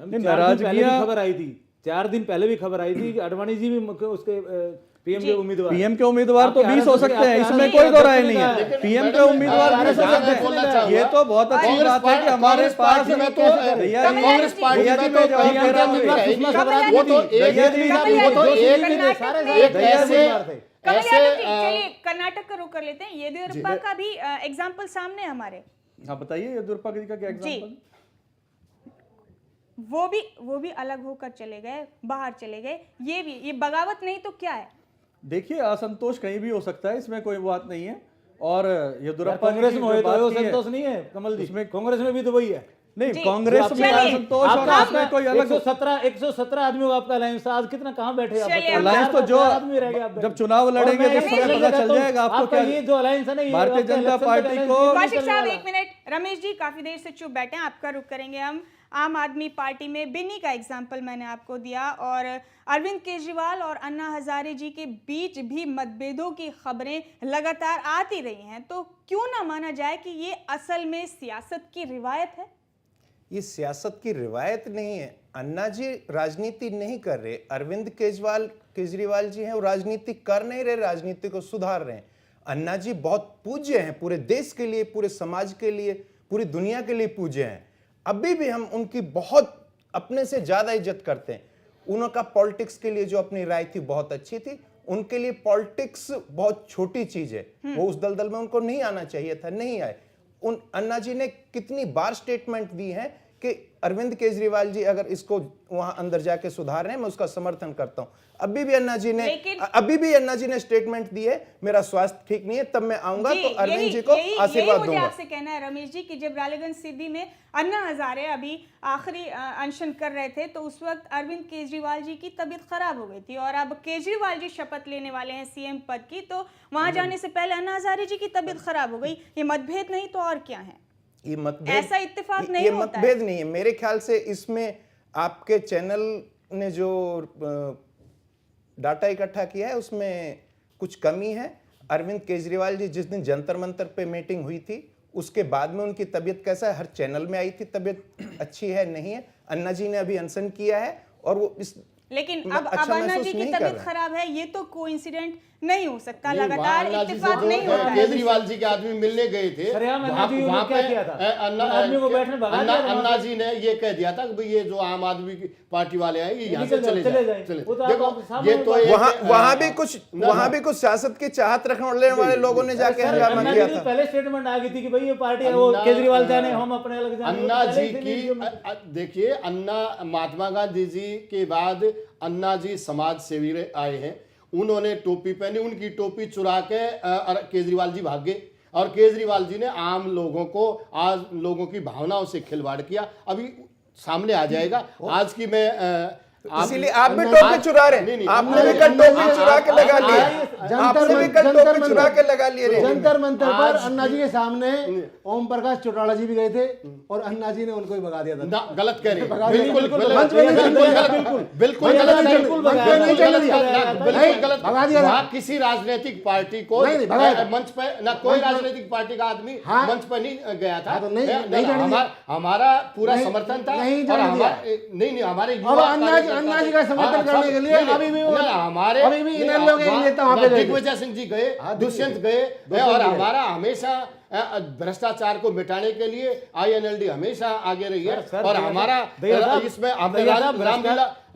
नाराजगियां खबर आई थी, 4 दिन पहले भी खबर आई थी कि आडवाणी जी भी उसके पीएम के उम्मीदवार तो 20 हो सकते हैं, इसमें कोई दो राय नहीं है। पीएम के उम्मीदवार 20 हो सकते हैं, ये तो बहुत अच्छी बात है कि हमारे पास कांग्रेस पार्टी में चलिए कर्नाटक का रुख कर लेते हैं। येदियुरप्पा का भी एग्जाम्पल सामने है हमारे। हाँ बताइए, येदियुरप्पा जी का क्या एग्जाम्पल? वो भी अलग होकर चले गए, बाहर चले गए। ये बगावत नहीं तो क्या है? देखिए, असंतोष कहीं भी हो सकता है, इसमें कोई बात नहीं है। और येदियुरप्पा कांग्रेस में असंतोष नहीं है कमल जी, इसमें कांग्रेस में भी तो वही है। नहीं, कांग्रेस में असंतोष और इसमें कोई अलग 117 आदमी होगा आपका अलायंस, आज कितना कहां बैठे आप? अलायंस तो जो आदमी रह गया, जब चुनाव लड़ेंगे तो समय पता चल जाएगा आपको क्या। ये जो अलायंस है ना, भारतीय जनता पार्टी को। कौशिक साहब 1 मिनट, रमेश जी काफी देर से चुप बैठे हैं, आपका रुख करेंगे हम। आम आदमी पार्टी में बिन्नी का एग्जाम्पल मैंने आपको दिया, और अरविंद केजरीवाल और अन्ना हजारे जी के बीच भी मतभेदों की खबरें लगातार आती रही हैं, तो क्यों ना माना जाए कि ये असल में सियासत की रिवायत है? ये सियासत की रिवायत नहीं है। अन्ना जी राजनीति नहीं कर रहे, अरविंद केजरीवाल जी हैं वो राजनीति कर नहीं रहे, राजनीति को सुधार रहे हैं। अन्ना जी बहुत पूज्य हैं, पूरे देश के लिए, पूरे समाज के लिए, पूरी दुनिया के लिए पूज्य हैं। अभी भी हम उनकी बहुत अपने से ज्यादा इज्जत करते हैं। उनका पॉलिटिक्स के लिए जो अपनी राय थी बहुत अच्छी थी। उनके लिए पॉलिटिक्स बहुत छोटी चीज है, वो उस दलदल में उनको नहीं आना चाहिए था, नहीं आए। उन अन्ना जी ने कितनी बार स्टेटमेंट दी है कि अरविंद केजरीवाल जी अगर इसको वहां अंदर जाके सुधार रहे हैं, मैं उसका समर्थन करता हूं। अभी भी अन्ना जी ने स्टेटमेंट दी है, मेरा स्वास्थ्य ठीक नहीं है, तब मैं आऊंगा तो अरविंद जी को आशीर्वाद दूंगा। मुझे आपसे कहना है रमेश जी कि जब रालीगंज सिद्धि में अन्ना हजारे अभी आखिरी अनशन कर रहे थे, तो उस वक्त अरविंद केजरीवाल जी की तबीयत खराब हो गई थी, और अब केजरीवाल जी शपथ लेने वाले हैं सीएम पद की, तो वहां जाने से पहले अन्ना हजारे जी की तबीयत खराब हो गई। ये मतभेद नहीं तो और क्या है? ये मतभेद, ऐसा इत्तेफाक नहीं होता है। मतभेद नहीं है मेरे ख्याल से। इसमें आपके चैनल ने जो डाटा इकट्ठा किया है उसमें कुछ कमी है। अरविंद केजरीवाल जी जिस दिन जंतर मंतर पे मीटिंग हुई थी, उसके बाद में उनकी तबीयत कैसा है, हर चैनल में आई थी, तबीयत अच्छी है नहीं है। अन्ना जी ने अभी अनशन किया है और वो लेकिन अब अन्ना जी की तबीयत खराब है, ये तो कोइंसिडेंट नहीं हो सकता, लगातार इत्तेफाक नहीं होता है। केजरीवाल जी के आदमी मिलने गए थे, वहां पे अन्ना जी ने ये कह दिया था कि भाई ये जो आम आदमी की पार्टी वाले हैं ये यहाँ से चले जाए। देखो ये तो वहां भी कुछ सियासत की चाहत रखने वाले लोगों ने जाके हंगामा किया था। पहले स्टेटमेंट आ गई थी कि भाई ये पार्टी वो केजरीवाल जाने, हम अपने अलग जाने। अन्ना जी की देखिए, अन्ना महात्मा गांधी जी के बाद अन्ना जी समाज सेवी आए हैं। उन्होंने टोपी पहनी, उनकी टोपी चुरा के केजरीवाल जी भाग गए, और केजरीवाल जी ने आम लोगों को, आज लोगों की भावनाओं से खिलवाड़ किया। अभी सामने आ जाएगा। आज की मैं इसीलिए आप भी टोपी चुरा रहे हैं, आपने भी कल टोपी चुरा के लगा लिया, आपने भी कल टोपी चुरा के लगा लिए। जंतर मंतर पर अन्ना जी के सामने ओम प्रकाश चौटाला जी भी गए थे और अन्ना जी ने उनको ही भगा दिया था। गलत कह रहे हैं, बिल्कुल गलत। वहाँ किसी राजनीतिक पार्टी को मंच पे, ना कोई राजनीतिक पार्टी का आदमी मंच पर नहीं गया था। हमारा पूरा समर्थन था, नहीं हमारे अन्ना जी का समर्थन करने के लिए अभी भी हमारे दिग्विजय सिंह जी गए, दुष्यंत गए, और हमारा हमेशा भ्रष्टाचार को मिटाने के लिए INLD हमेशा आगे रही है। और हमारा इसमें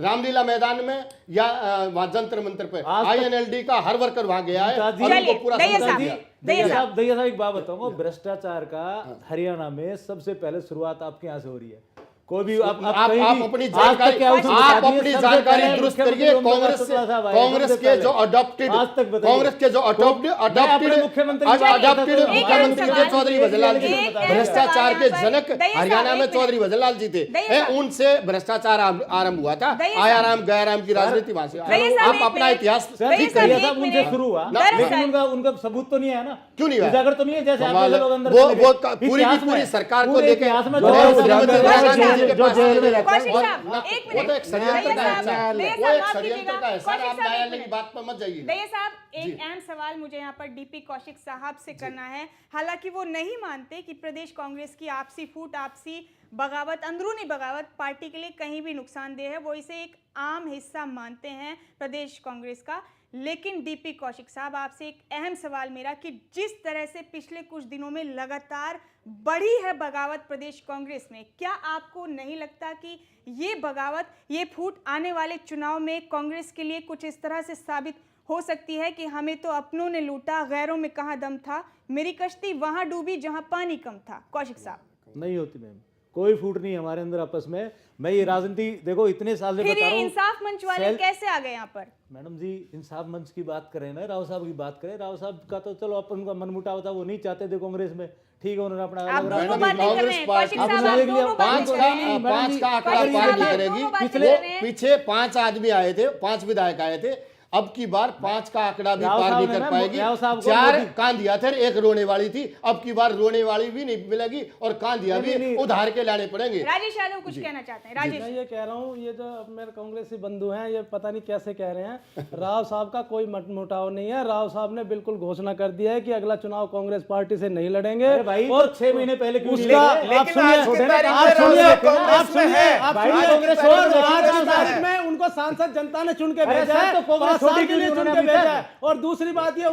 रामलीला मैदान में या जंतर मंतर पे INLD का हर वर्कर वहां गया है और उनको पूरा समर्थन दिया। दैया साहब एक बात बताऊंगा, भ्रष्टाचार का हरियाणा में सबसे पहले शुरुआत आपके यहाँ से हो रही है। कोई भी आप अपनी जानकारी दुरुस्त करिए। कांग्रेस के जो अडॉप्टेड मुख्यमंत्री थे चौधरी भजनलाल जी, भ्रष्टाचार के जनक हरियाणा में चौधरी भजनलाल जी थे। उनसे भ्रष्टाचार आरंभ हुआ था। आयाराम गयाराम की राजनीति वहां से। आप अपना इतिहास उनसे शुरू हुआ, लेकिन उनका सबूत तो नहीं है ना, क्यों नहीं है, उजागर तो नहीं है। जैसे वो पूरी की पूरी सरकार को लेकर एक अहम सवाल मुझे यहाँ पर डीपी कौशिक साहब से करना है। हालांकि वो नहीं मानते कि प्रदेश कांग्रेस की आपसी फूट, आपसी बगावत, अंदरूनी बगावत पार्टी के लिए कहीं भी नुकसानदेह है, वो इसे एक आम हिस्सा मानते हैं प्रदेश कांग्रेस का। लेकिन डीपी कौशिक साहब, आपसे एक अहम सवाल मेरा कि जिस तरह से पिछले कुछ दिनों में लगातार बढ़ी है बगावत प्रदेश कांग्रेस में, क्या आपको नहीं लगता कि ये बगावत, ये फूट आने वाले चुनाव में कांग्रेस के लिए कुछ इस तरह से साबित हो सकती है कि हमें तो अपनों ने लूटा, गैरों में कहाँ दम था, मेरी कश्ती वहां डूबी जहां पानी कम था? कौशिक साहब। नहीं होती मैम, कोई फूट नहीं हमारे अंदर आपस में। मैं ये राजनीति देखो इतने साल से फिर बता ये रहा हूं। इंसाफ मंच वाले कैसे आ गए यहाँ पर? मैडम जी, इंसाफ मंच की बात करें ना, राव साहब की बात करें, राव साहब का तो चलो अपन का मनमुटाव था, वो नहीं चाहते थे कांग्रेस में, ठीक है, उन्होंने अपना आप अलग दोनों रास्ता बातें कर रहे हैं कौशिक साहब, आप दोनों बातें कर रहे हैं। पांच का आंकड़ा कौशिक पार साहब, नहीं आप करेगी। दोनों बातें पिछले कर रहे हैं। पीछे 5 आदमी आए थे, 5 विधायक आए थे, अब की बार 5 का आंकड़ा भी राव पार साहब नहीं ने कर ना, पाएगी। राव साहब को 4 मोदी- कांधिया थे, 1 रोने वाली थी, अब की बार रोने वाली भी नहीं मिलेगी और कांधिया भी उधार के लाने पड़ेंगे। राजेश यादव कुछ कहना चाहते हैं। राजेश, मैं ये कह रहा हूँ, ये जो अब मेरे कांग्रेसी बंधु हैं, ये पता नहीं कैसे कह रहे हैं, राव साहब का कोई मुटाव नहीं है। राव साहब ने बिल्कुल घोषणा कर दिया है कि अगला चुनाव कांग्रेस पार्टी से नहीं लड़ेंगे। अरे भाई, और तो 6 महीने पहले क्यों नहीं उसका लड़े? आप लेकिन सुनिए, आज की तारीख में आप सुनिए, राव आप कांग्रेस में सुनिए, है। आप भाई, सुनिए, कांग्रेस और में आज की है। तारीख में उनको सांसद जनता ने चुन के अरे भेजा साहब, है, तो कांग्रेस 5 साल छोटी के लिए क्यों चुन के उन्होंने भेजा अभी है। और दूसरी बात ये,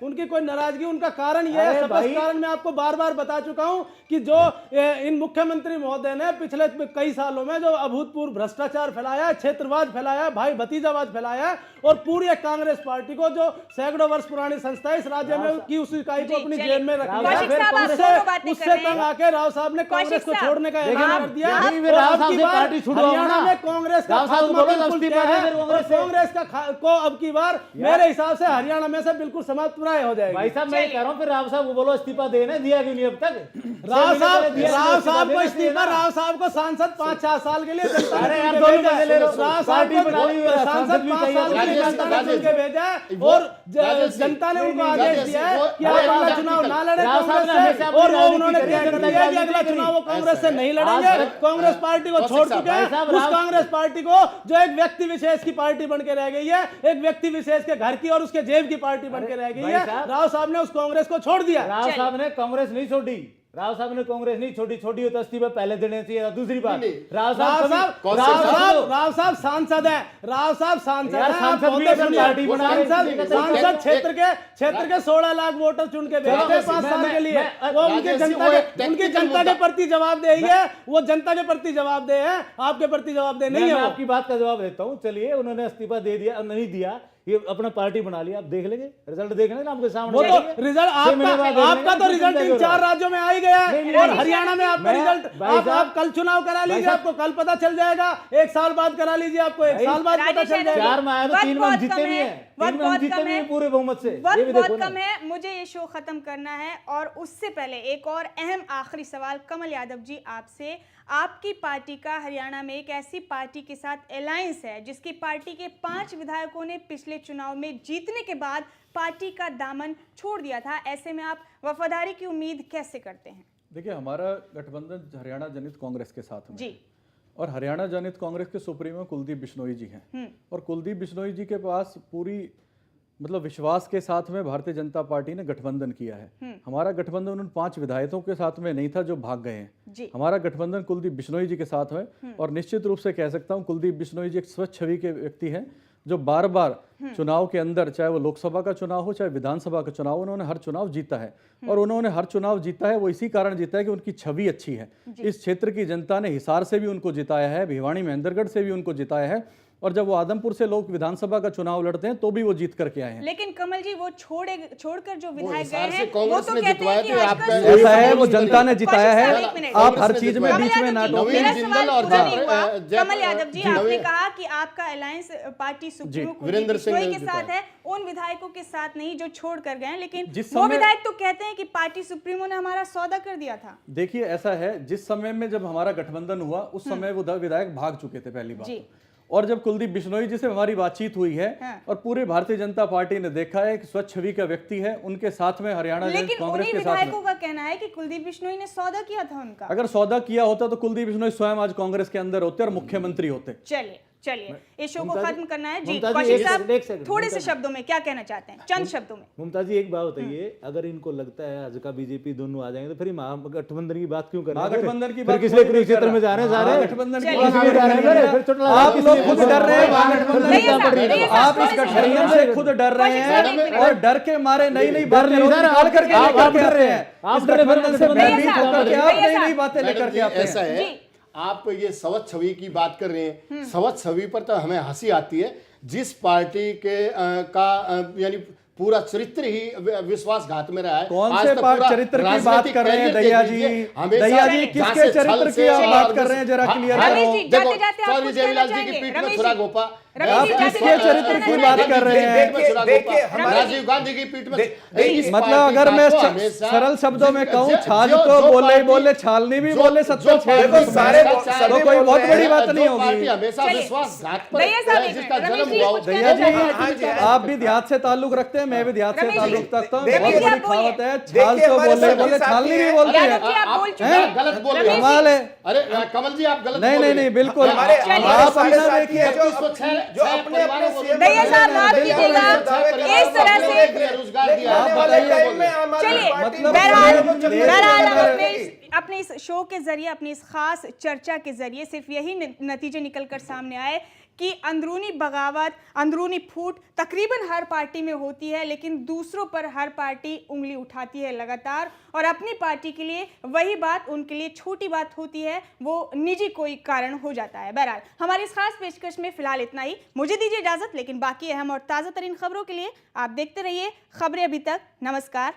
उनकी कोई नाराजगी, उनका कारण यह है, अरे स्पष्ट भाई, कारण मैं आपको बार बार बता चुका हूं कि जो इन मुख्यमंत्री महोदय ने पिछले कई सालों में जो अभूतपूर्व भ्रष्टाचार फैलाया है, क्षेत्रवाद फैलाया है, भाई भतीजावाद फैलाया है, और पूरी कांग्रेस पार्टी को जो सैकड़ों वर्ष पुरानी संस्था है इस राज्य में की उस इकाई को अपनी जेब में रख लिया है। कौशिक साहब, आप दोनों बातें कर उससे रहे हैं। तंग आके राव साहब ने कांग्रेस को साहब, छोड़ने का देखिए ऐलान ना, कर दिया। देखिए भी और राव अब साहब की से बार पार्टी छुड़वाओ हरियाणा ना। में कांग्रेस का राव साहब को खात्मा बोलो, बिल्कुल इस्तीफा तय दे है, दे और कांग्रेस से। कांग्रेस का को अब की बार मेरे हिसाब से हरियाणा में से बिल्कुल समाप्त प्राय हो जाएगी। भाई साहब, मैं कह रहा हूँ फिर राव साहब को बोलो इस्तीफा देना, दिया क्यों नहीं अब तक? राव साहब को देना इस्तीफा, चाहिए ना। राव साहब को सांसद 5-4 साल के लिए जनता ने अरे चुन यार, के दोनों भेजा है। मजे ले लो। राव साहब पार्टी को बना ली हुई है, सांसद सांसद भी 5 साल के लिए चाहिए। जनता ने चुन के भेजा है, राजेश, और राजेश, जनता ने उनको राजेश, आदेश दिया है वो- कि आप अरे अगला राव चुनाव ना लड़े राव साहब ने कांग्रेस से, हमेशा और वो अपनी उन्होंने राजनीति तय करी, कर दिया कि जनता अगला की चुनाव वो कांग्रेस से नहीं आज लड़ेंगे। तक- कांग्रेस पार्टी को छोड़ साहब, चुके भाई हैं, साहब, उस राव- कांग्रेस पार्टी को जो एक व्यक्ति विशेष की पार्टी बन के रह गई है, एक व्यक्ति विशेष के घर की और उसके जेब की पार्टी बन के रह गई भाई है। साहब- राव साहब ने उस कांग्रेस को छोड़ दिया। राव साहब ने कांग्रेस नहीं छोड़ी, राव साहब ने कांग्रेस नहीं छोड़ी, छोटी होता इस्तीफा पहले देने चाहिए। दूसरी बात, नहीं, राव राव साहब राव साहब सांसद है, राव साहब सांसद यार, है। सांसद आप भी बहुत अपनी सुनिए, पार्टी बना रहे हैं, सांसद क्षेत्र के 16 लाख वोटर चुन के भेजते हैं 5 साल के लिए। वो उनकी राजेश जी, जनता वो एक के उनकी technical जनता के मुद्दा- प्रति जवाबदेही है, वो जनता के प्रति जवाबदेह है, आपके प्रति जवाबदेह नहीं है मैं वो। आपकी बात का जवाब देता हूँ। चलिए, उन्होंने इस्तीफा दे दिया, नहीं दिया, ये अपना पार्टी बना लिया, आप देख लेंगे, रिजल्ट देख लेंगे ना आपके सामने। वो तो देखेंगे। रिजल्ट 6 महीने बाद देख आपका लेंगे, तो रिजल्ट चिंता इन क्यों 4 रहा? राज्यों में आ ही गया है, नहीं, और नहीं, हरियाणा में आपका मैं- रिजल्ट भाई आप साहब- कल चुनाव करा लीजिए, साहब- आपको कल पता चल जाएगा। 1 साल बाद करा लीजिए, आपको 1 भाई, साल बाद पता राजेश चल यादव, जाएगा। 4 में आया तो वक्त 3 में बहुत हम जीते कम भी है, हैं, वक्त 3 में हम बहुत जीते कम भी है। हैं पूरे बहुमत से। ये वक्त भी बहुत देखो ना। कम है, मुझे ये शो खत्म करना है, और उससे पहले एक और अहम आखिरी सवाल कमल यादव जी आपसे। आपकी पार्टी का हरियाणा में एक ऐसी पार्टी के साथ अलायंस है जिसकी पार्टी के 5 विधायकों ने पिछले चुनाव में जीतने के बाद पार्टी का दामन छोड़ दिया था। ऐसे में आप वफादारी की उम्मीद कैसे करते हैं? देखिए, हमारा गठबंधन हरियाणा जनहित कांग्रेस के साथ में जी, और हरियाणा जनहित कांग्रेस के सुप्रीमो कुलदीप बिश्नोई जी हैं, और कुलदीप बिश्नोई जी के पास पूरी मतलब विश्वास के साथ में भारतीय जनता पार्टी ने गठबंधन किया है। हमारा गठबंधन उन 5 विधायकों के साथ में नहीं था जो भाग गए हैं। जी। हमारा गठबंधन कुलदीप बिश्नोई जी के साथ है, और निश्चित रूप से कह सकता हूं कुलदीप बिश्नोई जी एक स्वच्छ छवि के व्यक्ति हैं, जो बार बार चुनाव के अंदर, चाहे वो लोकसभा का चुनाव हो चाहे विधानसभा का चुनाव, उन्होंने हर चुनाव जीता है। और उन्होंने हर चुनाव जीता है वो इसी कारण जीता है कि उनकी छवि अच्छी है। इस क्षेत्र की जनता ने हिसार से भी उनको जिताया है, भिवानी महेंद्रगढ़ से भी उनको जिताया है, और जब वो आदमपुर से लोग विधानसभा का चुनाव लड़ते हैं तो भी वो जीत करके आए हैं। लेकिन कमल जी, वो छोड़कर जो विधायक गए हिसार से हैं, वो कांग्रेस तो ने कहते हैं जितवाया कि तो आजकल आपका- ऐसा है, वो जनता ने जिताया कौशिक साहब, है। एक मिनट। आप हर चीज में कमल बीच में यादव ना जी, टोकें। मेरा नवीन सवाल जिंदल और पूरा नहीं हुआ। जय- कमल यादव जी, जी, आपने नवीन- कहा कि आपका alliance party supremo Virendra Singh ने के साथ जिताया। है, उन विधायकों के साथ नहीं जो छोड़ कर गए हैं। लेकिन जिस वो समय- विधायक तो कहते हैं कि पार्टी सुप्रीमो ने हमारा सौदा कर दिया था। देखिए, ऐसा है, जिस समय में जब हमारा गठबंधन हुआ उस समय वो विधायक भाग चुके थे पहली बात जी। तो। और जब कुलदीप बिश्नोई जी से हमारी बातचीत हुई है, हाँ। और पूरे भारतीय जनता पार्टी ने देखा है कि स्वच्छ छवि का व्यक्ति है, उनके साथ में हरियाणा जनता लेकिन कांग्रेस उन्हीं के साथ विधायकों में। का कहना है कि कुलदीप बिश्नोई ने सौदा किया था उनका। अगर सौदा किया होता तो कुलदीप बिश्नोई स्वयं आज कांग्रेस के अंदर होते और मुख्यमंत्री होते। चलिए, चलिए इस शो को मुमताज खत्म करना है जी। मुमताज जी, कौशिक एक साहब सेकंड, थोड़े से मुमताज। शब्दों में क्या कहना चाहते हैं, चंद शब्दों में। मुमताज जी एक बात बताइए, अगर इनको लगता है हजका बीजेपी दोनों आ जाएंगे तो फिर ये महागठबंधन की बात क्यों कर रहे हैं? महागठबंधन की फिर बात किस कोई लिए नहीं कुरुक्षेत्र कर में जा रहे हैं रहा। सारे? महागठबंधन की चलिए। बात कोई नहीं कर रहा है। फिर चोटला आप लोग खुद डर रहे हैं दैया साहब, दैया साहब, आप इस थोड़े से गठबंधन शब्दों से में। खुद डर रहे कौशिक साहब, एक हैं मिनट। और डर के मारे नई नई बातें नहीं सर, निकाल करके आप लेकर के डर आते रहे हैं। हैं। आप इस डर रहे हैं, गठबंधन से फिर भयभीत दैया होकर के साहब, आप दैया नई नई साहब। बातें लेकर के आते ऐसा हैं। है, जी। आप ये सवत छवि की बात कर रहे हैं, सवत छवि पर तो हमें हंसी आती है। जिस पार्टी के यानी पूरा चरित्र ही विश्वासघात में रहा है। कौन आज से तक पार्ट पूरा चरित्र की राजनीतिक बात कर रहे हैं कैरियर दैया देख जी? लीजिए, हमेशा दैया जी जहाँ किसके से चरित्र छल की से आप और बात कर रहे हैं जरा क्लियर रमेश करो। जी, देखो, जाते-जाते आप सॉरी कुछ देवीलाल कहना जी की चाहेंगे? पीठ में रमेश छुरा जी। गोपा। रमेश आप जी, किसके जाते-जाते चरित्र कहना की चाहेंगे? बात कर रहे हैं? देखिए, राजीव गांधी की पीठ में इस मतलब पार्टी अगर का मैं तो हमेशा सरल शब्दों में कहूं, जो- छाछ जो- तो जो बोले ही पार्टी- बोले, छालनी भी जो- बोले, जो 70 पार्टी देखो सारे भ्रष्टाचार- तो कोई बहुत बड़ी बात नहीं जो पार्टी होगी। हमेशा चलिए। विश्वासघात पर दैया साहब, एक जिसका मिनट, जन्म रमेश जी, हुआ कुछ दैया कहना जी चाहेंगे? आप भी देहात से ताल्लुक रखते हैं, मैं भी देहात से रमेश जी, ताल्लुक रखता हूँ। देखिए, बहुत आप बड़ी बोलिए। कहावत है, छाल देखिए, तो हमारे बोले साथी बोले, साथी छालनी भी हैं। बोलते यादव हैं। जी, आप बोल चुके हैं? हैं। गलत बोल रहे रमेश हैं। जी, कमाल है। अरे कमल जी आप गलत नहीं बोल नहीं रहे नहीं हैं। बिल्कुल हमारे आप सारे अपना साथी हैं देखिए। जो अपने अपने CM दैया साहब, माफ दैया कीजिएगा, साहब, इस तरह से रोजगार दिया आने है। वाले बताइए, टाइम में आम आदमी चलिए, पार्टी मतलब बहरहाल हम अपने इस शो के जरिए, अपनी इस खास चर्चा के जरिए सिर्फ यही नतीजे निकल कर सामने आए कि अंदरूनी बगावत, अंदरूनी फूट तकरीबन हर पार्टी में होती है, लेकिन दूसरों पर हर पार्टी उंगली उठाती है लगातार, और अपनी पार्टी के लिए वही बात उनके लिए छोटी बात होती है, वो निजी कोई कारण हो जाता है। बहरहाल हमारी इस खास पेशकश में फिलहाल इतना ही। मुझे दीजिए इजाजत, लेकिन बाकी अहम और ताज़ा तरीन खबरों के लिए आप देखते रहिए खबरें अभी तक। नमस्कार।